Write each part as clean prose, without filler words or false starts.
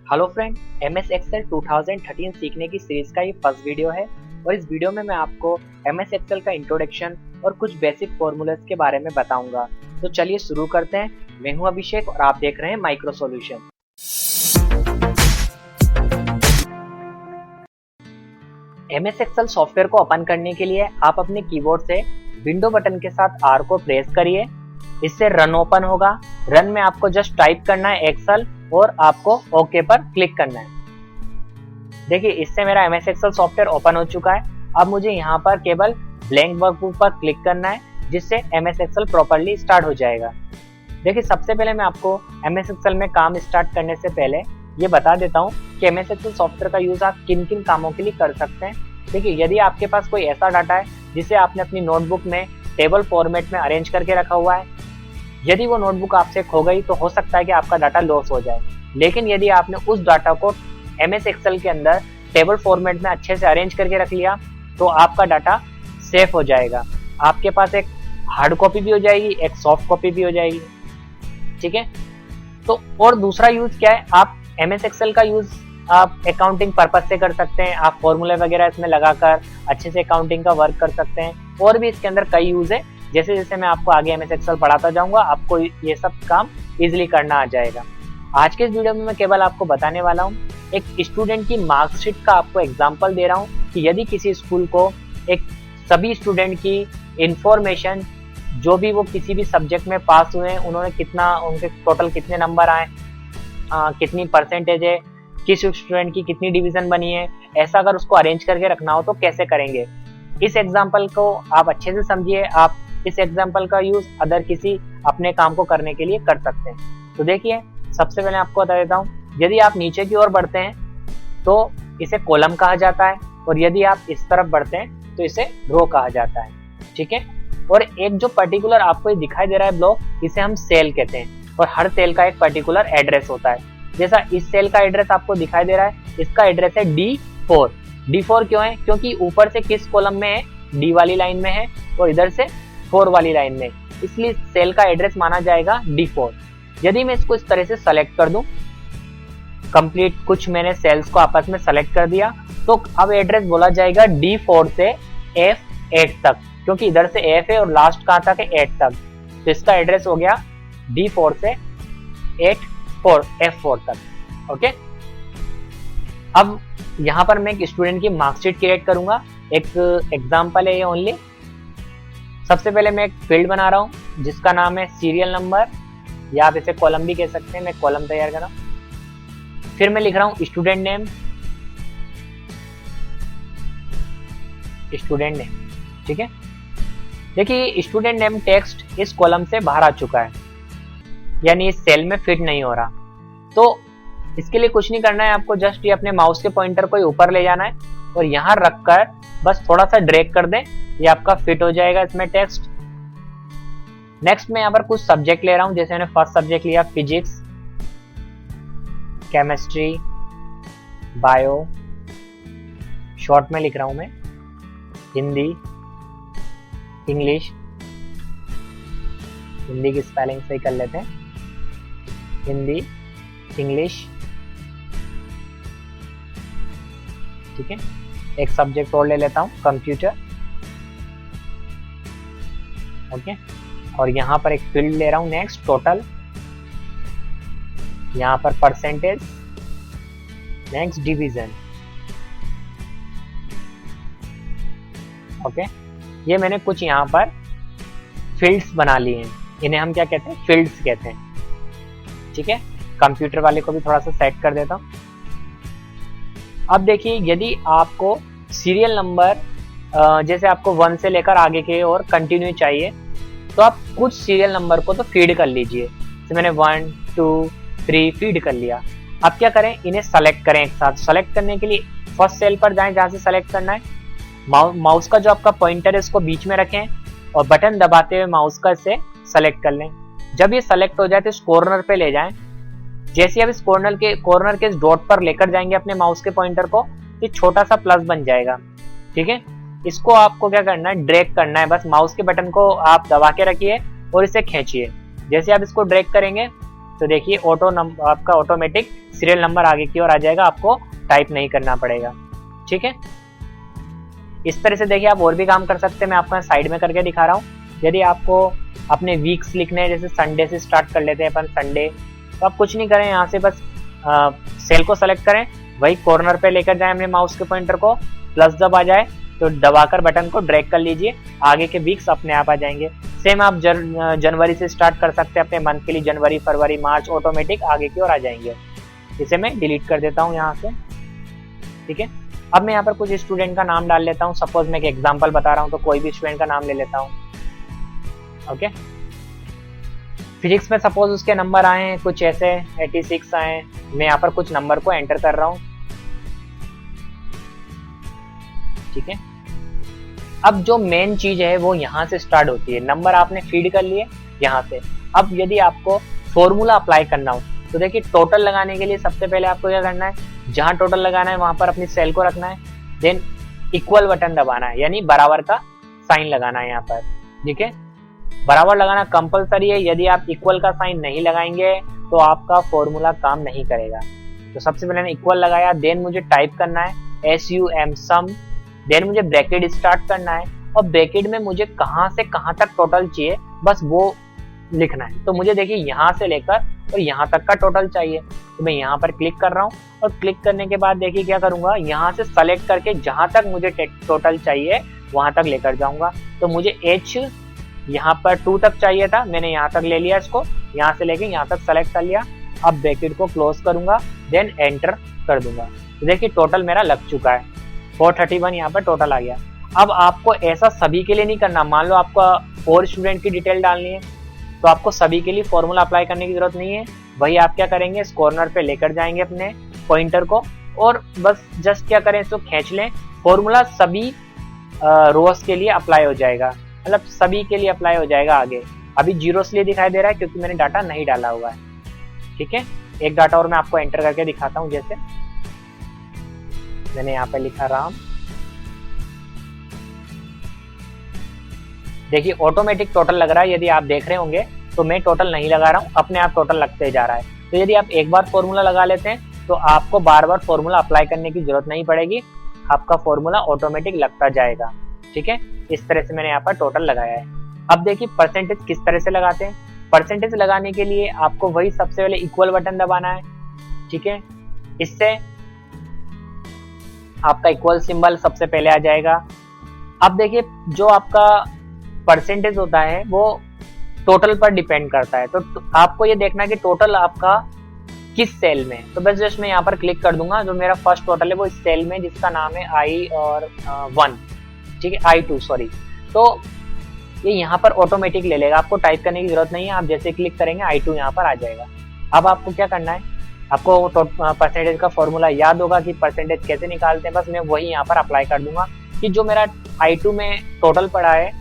Hello friend, MS Excel 2013 सीखने की series का ये फर्स्ट वीडियो है और इस वीडियो में मैं आपको MS एक्सेल का इंट्रोडक्शन और कुछ बेसिक फॉर्मूलाज के बारे में बताऊंगा। तो चलिए शुरू करते हैं। मैं हूं अभिषेक और आप देख रहे हैं micro solution. MS Excel software को ओपन करने के लिए आप अपने कीबोर्ड से विंडो बटन के साथ R को प्रेस करिए। इससे रन ओपन होगा। रन में आपको जस्ट टाइप करना है एक्सेल और आपको ओके पर क्लिक करना है। देखिए, इससे मेरा MS एक्सेल सॉफ्टवेयर ओपन हो चुका है। अब मुझे यहाँ पर केवल ब्लैंक वर्कबुक पर क्लिक करना है, जिससे MS एक्सेल प्रॉपर्ली स्टार्ट हो जाएगा। देखिए, सबसे पहले मैं आपको MS एक्सेल में काम स्टार्ट करने से पहले ये बता देता हूँ कि MS एक्सेल सॉफ्टवेयर का यूज आप किन किन कामों के लिए कर सकते हैं। देखिए, यदि आपके पास कोई ऐसा डाटा है जिसे आपने अपनी नोटबुक में टेबल फॉर्मेट में अरेंज करके रखा हुआ है, यदि वो नोटबुक आपसे खो गई तो हो सकता है कि आपका डाटा लॉस हो जाए। लेकिन यदि आपने उस डाटा को MS एक्सेल के अंदर टेबल फॉर्मेट में अच्छे से अरेंज करके रख लिया तो आपका डाटा सेफ हो जाएगा। आपके पास एक हार्ड कॉपी भी हो जाएगी, एक सॉफ्ट कॉपी भी हो जाएगी। ठीक है। तो और दूसरा यूज क्या है, आप MS एक्सेल का यूज आप अकाउंटिंग पर्पज से कर सकते हैं। आप फॉर्मूले वगैरह इसमें लगाकर अच्छे से अकाउंटिंग का वर्क कर सकते हैं। और भी इसके अंदर कई यूज है। जैसे जैसे मैं आपको आगे MS एक्सेल पढ़ाता जाऊंगा, आपको ये सब काम इजीली करना आ जाएगा। आज के इस वीडियो में मैं केवल आपको बताने वाला हूँ, एक स्टूडेंट की मार्कशीट का आपको एग्जांपल दे रहा हूँ कि यदि किसी स्कूल को एक सभी स्टूडेंट की इंफॉर्मेशन, जो भी वो किसी भी सब्जेक्ट में पास हुए हैं, उन्होंने कितना, उनके टोटल कितने नंबर आए, कितनी परसेंटेज है, किस स्टूडेंट की कितनी डिवीजन बनी है, ऐसा अगर उसको अरेंज करके रखना हो तो कैसे करेंगे। इस एग्जाम्पल को आप अच्छे से समझिए। आप इस एग्जाम्पल का यूज अदर किसी अपने काम को करने के लिए कर सकते हैं। तो देखिए, सबसे पहले आपको बता देता हूँ, यदि आप नीचे की ओर बढ़ते हैं तो इसे कॉलम कहा जाता है, और यदि आप इस तरफ बढ़ते हैं तो इसे रो कहा जाता है। ठीक है। और एक जो पर्टिकुलर आपको दिखाई दे रहा है ब्लॉक, इसे हम सेल कहते हैं, और हर सेल का एक पर्टिकुलर एड्रेस होता है। जैसा इस सेल का एड्रेस आपको दिखाई दे रहा है, इसका एड्रेस है D4। D4 क्यों है? क्योंकि ऊपर से किस कॉलम में है, D वाली लाइन में है, और इधर से 4 वाली लाइन में, इसलिए सेल का एड्रेस माना जाएगा D4। यदि मैं इसको इस तरह से सेलेक्ट कर दूं, कंप्लीट कुछ मैंने सेल्स को आपस में सेलेक्ट कर दिया, तो अब एड्रेस बोला जाएगा D4 से F8 तक, क्योंकि इधर से F है और लास्ट कहां तक है, 8 तक। तो इसका एड्रेस हो गया D4 से F4 तक। ओके। अब यहां पर मैं एक स्टूडेंट की मार्कशीट क्रिएट करूंगा। एक एग्जांपल है ये ओनली। सबसे पहले मैं एक फील्ड बना रहा हूं जिसका नाम है सीरियल नंबर, या आप इसे कॉलम भी कह सकते हैं। मैं कॉलम तैयार कर रहा हूं। फिर मैं लिख रहा हूं स्टूडेंट नेम। ठीक है। देखिए, स्टूडेंट नेम टेक्स्ट इस कॉलम से बाहर आ चुका है, यानी इस सेल में फिट नहीं हो रहा। तो इसके लिए कुछ नहीं करना है, आपको जस्ट ये अपने माउस के पॉइंटर को ऊपर ले जाना है और यहां रखकर बस थोड़ा सा ड्रैग कर दें, ये आपका फिट हो जाएगा इसमें टेक्स्ट। नेक्स्ट मैं यहाँ पर कुछ सब्जेक्ट ले रहा हूं। जैसे मैंने फर्स्ट सब्जेक्ट लिया फिजिक्स, केमिस्ट्री, बायो, शॉर्ट में लिख रहा हूं मैं हिंदी, इंग्लिश। हिंदी की स्पेलिंग सही कर लेते हैं, हिंदी, इंग्लिश। ठीक है। एक सब्जेक्ट और ले लेता हूं, कंप्यूटर। ओके। और यहां पर एक फील्ड ले रहा हूं नेक्स्ट, टोटल। यहां पर परसेंटेज, नेक्स्ट डिवीजन। ओके। ये मैंने कुछ यहां पर फील्ड्स बना लिए हैं, इन्हें हम क्या कहते हैं, फील्ड्स कहते हैं। ठीक है। कंप्यूटर वाले को भी थोड़ा सा सेट कर देता हूं। अब देखिए, यदि आपको सीरियल नंबर जैसे आपको 1 से लेकर आगे के और कंटिन्यू चाहिए, तो आप कुछ सीरियल नंबर को तो फीड कर लीजिए। जैसे मैंने 1, 2, 3 फीड कर लिया। अब क्या करें, इन्हें सेलेक्ट करें एक साथ। सेलेक्ट करने के लिए फर्स्ट सेल पर जाएं जहां से सेलेक्ट करना है। माउस का जो आपका पॉइंटर है इसको बीच में रखें और बटन दबाते हुए माउस का इसे सेलेक्ट कर लें। जब ये सेलेक्ट हो जाए तो इस कॉर्नर पे ले जाएं। जैसे अब इस कॉर्नर के इस डॉट पर लेकर जाएंगे अपने माउस के पॉइंटर को, तो छोटा सा प्लस बन जाएगा। ठीक है। इसको आपको क्या करना है, ड्रैग करना है। बस माउस के बटन को आप दबा के रखिए और इसे खींचिए। जैसे आप इसको ड्रैग करेंगे तो देखिए आपका ऑटोमेटिक सीरियल नंबर आगे की ओर आ जाएगा, आपको टाइप नहीं करना पड़ेगा। ठीक है, इस तरह से देखिए आप और भी काम कर सकते हैं। मैं आपको साइड में करके दिखा रहा हूँ। यदि आपको अपने वीक्स लिखने हैं, जैसे संडे से स्टार्ट कर लेते हैं अपन संडे, तो आप कुछ नहीं करें, यहाँ से बस सेल को सेलेक्ट करें, वही कॉर्नर पे लेकर जाएं अपने माउस के पॉइंटर को, प्लस जब आ जाए तो दबाकर बटन को ड्रैग कर लीजिए, आगे के वीक्स अपने आप आ जाएंगे। सेम आप जनवरी से स्टार्ट कर सकते हैं अपने मंथ के लिए, जनवरी फरवरी मार्च ऑटोमेटिक आगे की ओर आ जाएंगे। इसे मैं डिलीट कर देता हूँ यहाँ से। ठीक है, अब मैं यहाँ पर कुछ स्टूडेंट का नाम डाल लेता हूँ। सपोज मैं एक एग्जांपल बता रहा हूँ, तो कोई भी स्टूडेंट का नाम ले लेता हूँ। ओके, फिजिक्स में सपोज उसके नंबर आए हैं कुछ ऐसे 86 आए, मैं यहाँ पर कुछ नंबर को एंटर कर रहा हूँ। ठीक है, अब जो मेन चीज है वो यहाँ से स्टार्ट होती है। नंबर आपने फीड कर लिए यहाँ से। अब यदि आपको फॉर्मूला अप्लाई करना हो तो देखिए, टोटल लगाने के लिए सबसे पहले आपको क्या करना है, जहां टोटल लगाना है वहां पर अपनी सेल को रखना है, देन इक्वल बटन दबाना है, यानी बराबर का साइन लगाना है यहाँ पर। ठीक है, बराबर लगाना कंपलसरी है। यदि आप इक्वल का साइन नहीं लगाएंगे तो आपका फॉर्मूला काम नहीं करेगा। तो सबसे पहले मैंने इक्वल लगाया, देन मुझे टाइप करना है SUM सम, देन मुझे ब्रैकेट स्टार्ट करना है, और ब्रैकेट में मुझे कहां से कहां तक टोटल चाहिए बस वो लिखना है। तो मुझे देखिए यहाँ से लेकर और यहाँ तक का टोटल चाहिए, तो मैं यहाँ पर क्लिक कर रहा हूँ, और क्लिक करने के बाद देखिए क्या करूंगा, यहाँ से सेलेक्ट करके जहां तक मुझे टोटल चाहिए वहां तक लेकर जाऊंगा। तो मुझे H यहाँ पर 2 तक चाहिए था, मैंने यहाँ तक ले लिया, इसको यहाँ से लेके यहाँ तक सेलेक्ट कर लिया। अब ब्रैकेट को क्लोज करूंगा, देन एंटर कर दूंगा। तो देखिए टोटल मेरा लग चुका है, 431 यहाँ पर टोटल आ गया। अब आपको ऐसा सभी के लिए नहीं करना। मान लो आपका और स्टूडेंट की डिटेल डालनी है, तो आपको सभी के लिए फॉर्मूला अप्लाई करने की जरूरत नहीं है। वही आप क्या करेंगे, इस कॉर्नर पे लेकर जाएंगे अपने पॉइंटर को, और बस जस्ट क्या करें, इसको खींच लें। फॉर्मूला सभी रोज के लिए अप्लाई हो जाएगा, मतलब सभी के लिए अप्लाई हो जाएगा आगे। अभी जीरो इसलिए दिखाई दे रहा है क्योंकि मैंने डाटा नहीं डाला हुआ है। ठीक है, एक डाटा और मैं आपको एंटर करके दिखाता हूं। जैसे मैंने यहाँ पे लिखा राम, देखिए ऑटोमेटिक टोटल लग रहा है। यदि आप देख रहे होंगे तो मैं टोटल नहीं लगा रहा हूँ, अपने आप टोटल लगते जा रहा है। तो यदि आप एक बार फॉर्मूला लगा लेते हैं तो आपको बार बार फॉर्मूला अप्लाई करने की जरूरत नहीं पड़ेगी, आपका फॉर्मूला ऑटोमेटिक लगता जाएगा। ठीक है, इस तरह से मैंने यहाँ पर टोटल लगाया है। अब देखिए परसेंटेज किस तरह से लगाते हैं। परसेंटेज लगाने के लिए आपको वही सबसे पहले इक्वल बटन दबाना है। ठीक है, इससे आपका इक्वल सिंबल सबसे पहले आ जाएगा। अब देखिए जो आपका परसेंटेज होता है वो टोटल पर डिपेंड करता है, तो आपको ये देखना है कि टोटल आपका किस सेल में। तो बस जस्ट मैं यहाँ पर क्लिक कर दूंगा, जो मेरा फर्स्ट टोटल है वो इस सेल में जिसका नाम है I1। ठीक है, I2 सॉरी। तो ये यहाँ पर ऑटोमेटिक ले लेगा, आपको टाइप करने की जरूरत नहीं है। आप जैसे क्लिक करेंगे I2 यहाँ पर आ जाएगा। अब आपको क्या करना है, आपको परसेंटेज का फॉर्मूला याद होगा कि परसेंटेज कैसे निकालते हैं। बस मैं वही यहाँ पर अप्लाई कर दूंगा कि जो मेरा I2 में टोटल पड़ा है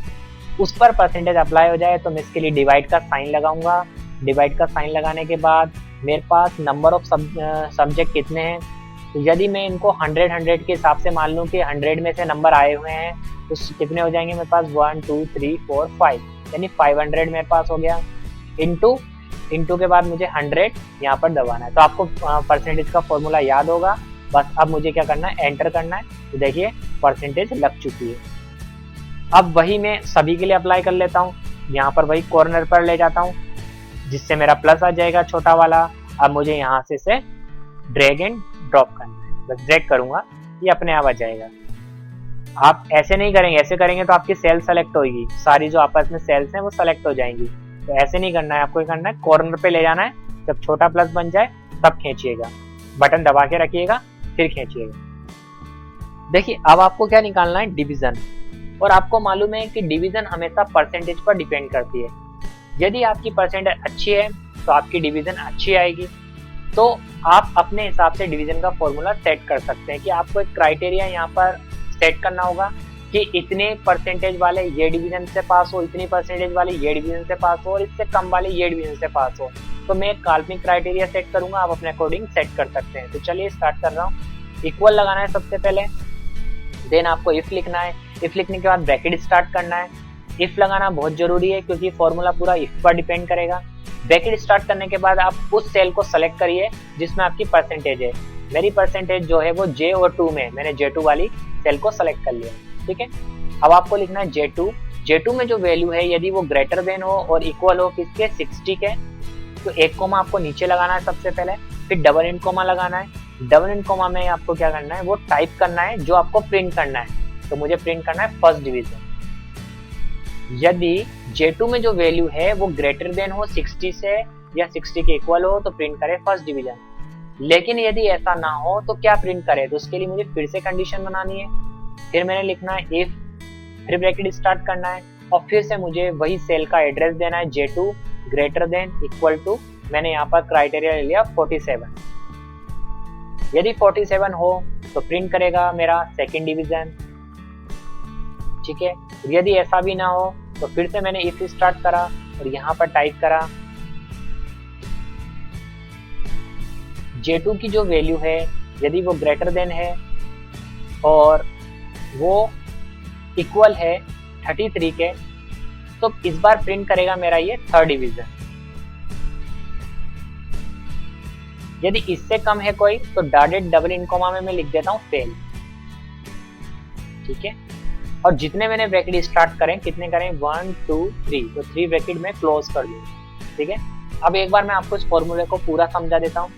उस पर परसेंटेज अप्लाई हो जाए। तो मैं इसके लिए डिवाइड का साइन लगाऊंगा। डिवाइड का साइन लगाने के बाद मेरे पास नंबर ऑफ सब्जेक्ट कितने हैं, तो यदि मैं इनको 100 के हिसाब से मान लूँ कि 100 में से नंबर आए हुए हैं तो कितने हो जाएंगे मेरे पास, 1 2 3 4 5, यानी 500 मेरे पास हो गया। इंटू के बाद मुझे 100 यहाँ पर दबाना है। तो आपको परसेंटेज का फॉर्मूला याद होगा। बस अब मुझे क्या करना है, एंटर करना है। तो देखिए परसेंटेज लग चुकी है। अब वही मैं सभी के लिए अप्लाई कर लेता हूँ। यहाँ पर वही कॉर्नर पर ले जाता हूँ जिससे मेरा प्लस आ जाएगा छोटा वाला। अब मुझे यहाँ से इसे ड्रैग एंड ड्रॉप करना है। बस ड्रैग करूंगा, ये अपने आप आ जाएगा। आप ऐसे नहीं करेंगे, ऐसे करेंगे तो आपकी सेल सेलेक्ट होगी, सारी जो आपस में सेल्स हैं वो सेलेक्ट हो जाएंगी। तो ऐसे नहीं करना है, आपको करना है कॉर्नर पे ले जाना है। जब छोटा प्लस बन जाए तब खींचिएगा, बटन दबा के रखिएगा फिर खींचिएगा। देखिए अब आपको क्या निकालना है, डिवीजन। और आपको मालूम है कि डिवीजन हमेशा परसेंटेज पर डिपेंड करती है। यदि आपकी परसेंटेज अच्छी है तो आपकी डिवीजन अच्छी आएगी। तो आप अपने हिसाब से डिवीजन का फॉर्मूला सेट कर सकते हैं कि आपको एक क्राइटेरिया यहाँ पर सेट करना होगा कि इतने परसेंटेज वाले ये डिवीजन से पास हो, इतनी परसेंटेज वाले ये डिवीजन से पास हो, और इससे कम वाले ये डिवीजन से पास हो। तो मैं एक काल्पनिक क्राइटेरिया सेट करूंगा, आप अपने अकॉर्डिंग सेट कर सकते हैं। तो चलिए स्टार्ट कर रहा हूँ। इक्वल लगाना है सबसे पहले, देन आपको इफ लिखना है। इफ लिखने के बाद ब्रैकेट स्टार्ट करना है। इफ लगाना बहुत जरूरी है क्योंकि फॉर्मूला पूरा इफ पर डिपेंड करेगा। ब्रैकेट स्टार्ट करने के बाद आप उस सेल को सेलेक्ट करिए जिसमें आपकी परसेंटेज है। मेरी परसेंटेज जो है वो J और 2 में, मैंने J2 वाली सेल को सेलेक्ट कर लिया। ठीक है, अब आपको लिखना है J2 में जो वैल्यू है यदि वो ग्रेटर देन हो और इक्वल हो किसके, 60 के, तो एक कोमा आपको नीचे लगाना है सबसे पहले, फिर डबल इंड कोमा लगाना है। डबल इंड कोमा में आपको क्या करना है, वो टाइप करना है जो आपको प्रिंट करना है। तो मुझे प्रिंट करना है फर्स्ट डिवीजन। यदि J2 में जो वैल्यू है वो ग्रेटर देन हो 60 से या 60 के इक्वल हो तो प्रिंट करे फर्स्ट डिवीजन। लेकिन यदि ऐसा ना हो तो क्या प्रिंट करे, तो उसके लिए मुझे फिर से कंडीशन बनानी है। फिर मैंने लिखना है इफ, फिर ब्रैकेट स्टार्ट करना है और फिर से मुझे वही सेल का एड्रेस देना है, J2 greater than equal to, मैंने यहाँ पर क्राइटेरिया ले लिया 47। यदि 47 हो तो प्रिंट करेगा मेरा सेकंड डिवीजन। ठीक है, यदि ऐसा भी ना हो तो फिर से मैंने इफ स्टार्ट करा और यहाँ पर टाइप करा J2 की जो वैल्यू है यदि वो ग्रेटर देन है और वो इक्वल है 33 के, तो इस बार प्रिंट करेगा मेरा ये थर्ड डिवीजन। यदि इससे कम है कोई तो डायरेक्ट डबल इन कोमा में मैं लिख देता हूँ फेल। ठीक है, और जितने मैंने ब्रैकेट स्टार्ट करें, कितने करें, 1 2 3, तो 3 ब्रैकेट में क्लोज कर दूँ। ठीक है, अब एक बार मैं आपको इस फॉर्मूले को पूरा समझा देता हूँ।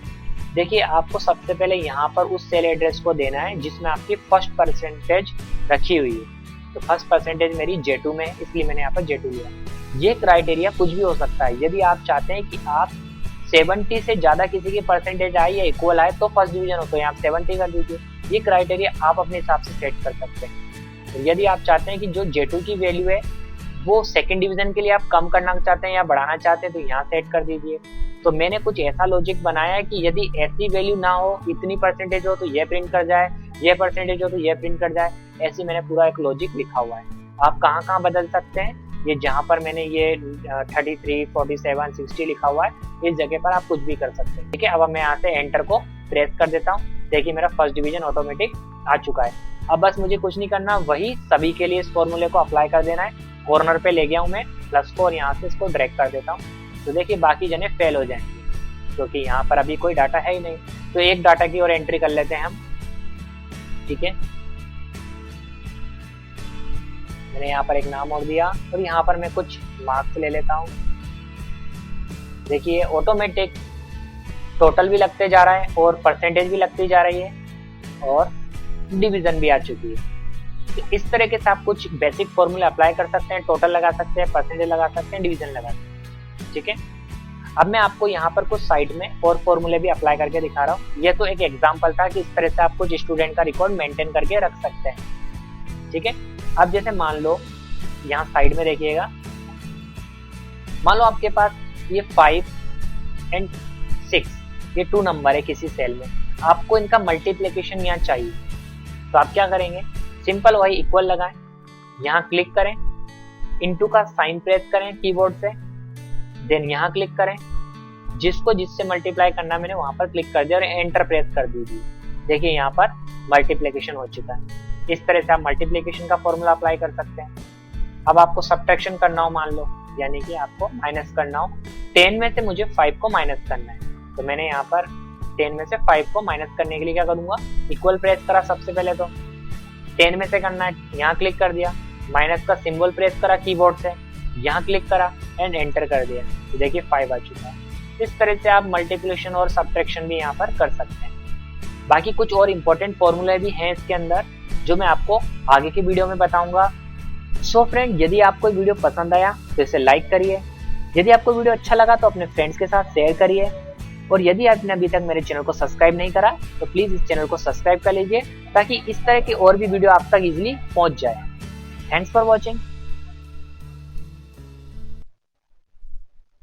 देखिए, आपको सबसे पहले यहाँ पर उस सेल एड्रेस को देना है जिसमें आपकी फर्स्ट परसेंटेज रखी हुई है। तो फर्स्ट परसेंटेज मेरी J2 में है, इसलिए मैंने यहाँ पर J2 लिया। ये क्राइटेरिया कुछ भी हो सकता है। यदि आप चाहते हैं कि आप 70 से ज्यादा किसी की परसेंटेज आए या इक्वल आए तो फर्स्ट डिवीजन हो, तो यहाँ 70 कर दीजिए। ये क्राइटेरिया आप अपने हिसाब से सेट कर सकते हैं। तो यदि आप चाहते हैं कि जो J2 की वैल्यू है वो सेकंड डिवीजन के लिए आप कम करना चाहते हैं या बढ़ाना चाहते हैं तो यहाँ सेट कर दीजिए। तो मैंने कुछ ऐसा लॉजिक बनाया है कि यदि ऐसी वैल्यू ना हो, इतनी परसेंटेज हो तो ये प्रिंट कर जाए, ये परसेंटेज हो तो ये प्रिंट कर जाए। ऐसी मैंने पूरा एक लॉजिक लिखा हुआ है। आप कहाँ कहाँ बदल सकते हैं, ये जहाँ पर मैंने ये 33, 47, 60 लिखा हुआ है, इस जगह पर आप कुछ भी कर सकते हैं। ठीक है, अब मैं यहाँ से एंटर को प्रेस कर देता हूँ। देखिए, मेरा फर्स्ट डिवीजन ऑटोमेटिक आ चुका है। अब बस मुझे कुछ नहीं करना, वही सभी के लिए इस फॉर्मूले को अप्लाई कर देना है। कॉर्नर पे ले गया हूँ मैं प्लस को और यहाँ से इसको ड्रैग कर देता हूँ। तो देखिए, बाकी जने फेल हो जाएंगे क्योंकि यहाँ पर अभी कोई डाटा है ही नहीं। तो एक डाटा की और एंट्री कर लेते हैं हम। ठीक है, मैंने यहाँ पर एक नाम और दिया और यहाँ पर मैं कुछ मार्क्स ले लेता हूँ। देखिए, ऑटोमेटिक टोटल भी लगते जा रहा है और परसेंटेज भी लगती जा रही है और डिवीजन भी आ चुकी है। तो इस तरीके से आप कुछ बेसिक फॉर्मूले अप्लाई कर सकते हैं। टोटल लगा सकते हैं, परसेंटेज लगा सकते हैं, डिवीजन लगा सकते हैं। ठीक है, अब मैं आपको यहाँ पर कुछ साइड में और फॉर्मूले भी अप्लाई करके दिखा रहा हूँ। ये तो एक एग्जांपल था कि इस तरह से आप कुछ स्टूडेंट का रिकॉर्ड मेंटेन करके रख सकते हैं। ठीक है, अब जैसे मान लो यहाँ साइड में देखिएगा, मान लो आपके पास ये 5 और 6 ये 2 नंबर है किसी सेल में, आपको इनका मल्टीप्लिकेशन यहाँ चाहिए। तो आप क्या करेंगे, सिंपल वही इक्वल लगाएं, यहाँ क्लिक करें, इनटू का साइन प्रेस करें कीबोर्ड से, देन यहाँ क्लिक करें, जिसको जिससे मल्टीप्लाई करना मैंने वहां पर क्लिक कर दिया और एंटर प्रेस कर दीजिए। देखिए, यहाँ पर मल्टीप्लिकेशन हो चुका है। इस तरह से आप मल्टीप्लिकेशन का फॉर्मूला अप्लाई कर सकते हैं। अब आपको सब्ट्रैक्शन करना हो, मान लो, यानी कि आपको माइनस करना हो, 10 में से मुझे 5 को माइनस करना है। तो मैंने यहाँ पर 10 में से 5 को माइनस करने के लिए क्या करूंगा, इक्वल प्रेस करा सबसे पहले, तो 10 में से करना है, यहाँ क्लिक कर दिया, माइनस का सिंबल प्रेस करा कीबोर्ड से, यहाँ क्लिक करा एंड एंटर कर दिया। तो देखिए 5 आ चुका है। इस तरह से आप मल्टीप्लिकेशन और सब्ट्रैक्शन भी यहाँ पर कर सकते हैं। बाकी कुछ और इम्पोर्टेंट फॉर्मूले भी हैं इसके अंदर जो मैं आपको आगे की वीडियो में बताऊंगा। सो फ्रेंड, यदि आपको वीडियो पसंद आया तो इसे लाइक करिए। यदि आपको वीडियो अच्छा लगा तो अपने फ्रेंड्स के साथ शेयर करिए। और यदि आपने अभी तक मेरे चैनल को सब्सक्राइब नहीं करा तो प्लीज इस चैनल को सब्सक्राइब कर लीजिए ताकि इस तरह की और भी वीडियो आप तक इजीली पहुंच जाए। Thanks for watching.